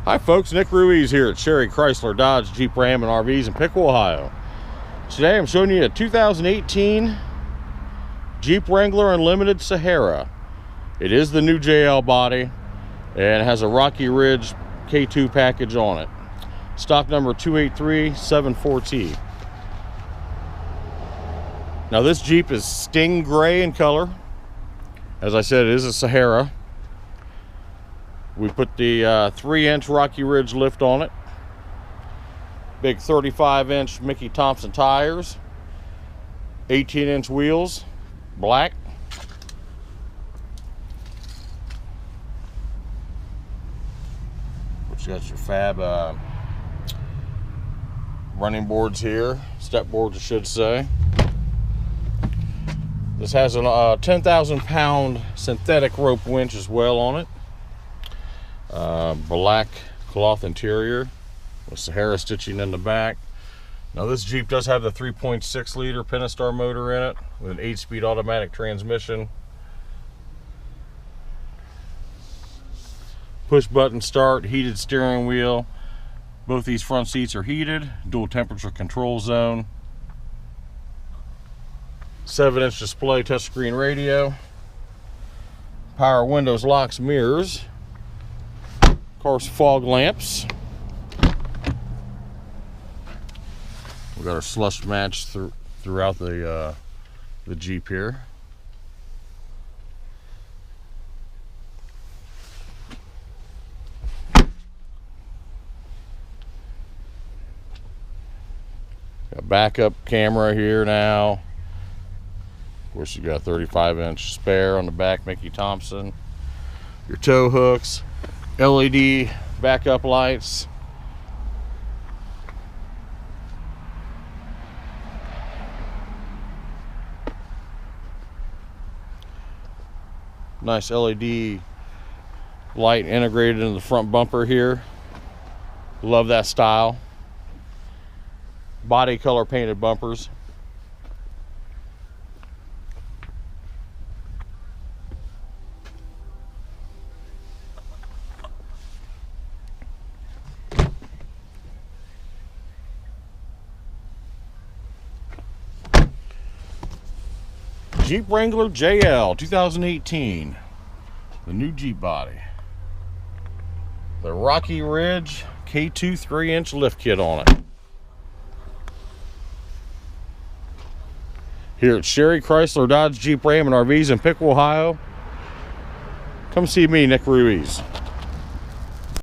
Hi folks, Nick Ruiz here at Sherry Chrysler Dodge Jeep Ram and RVs in Pickle, Ohio. Today I'm showing you a 2018 Jeep Wrangler Unlimited Sahara. It is the new JL body and has a Rocky Ridge K2 package on it. Stock number 28374T. Now this Jeep is Sting Gray in color. As I said, it is a Sahara. We put the 3-inch Rocky Ridge lift on it. Big 35-inch Mickey Thompson tires. 18-inch wheels, black. Which got your fab running boards here, step boards I should say. This has a 10,000-pound synthetic rope winch as well on it. Black cloth interior with Sahara stitching in the back. Now this Jeep does have the 3.6 liter Pentastar motor in it with an 8-speed automatic transmission. Push button start, heated steering wheel. Both these front seats are heated, dual temperature control zone. 7-inch display touchscreen radio. Power windows, locks, mirrors. Of course, fog lamps. We got our slush match throughout the Jeep here. Got backup camera here now. Of course, you got a 35-inch spare on the back, Mickey Thompson. Your tow hooks. LED backup lights. Nice LED light integrated in the front bumper here. Love that style. Body color painted bumpers. Jeep Wrangler JL 2018, the new Jeep body. The Rocky Ridge K2 3-inch lift kit on it. Here at Sherry Chrysler Dodge Jeep Ram and RVs in Pickle, Ohio. Come see me, Nick Ruiz.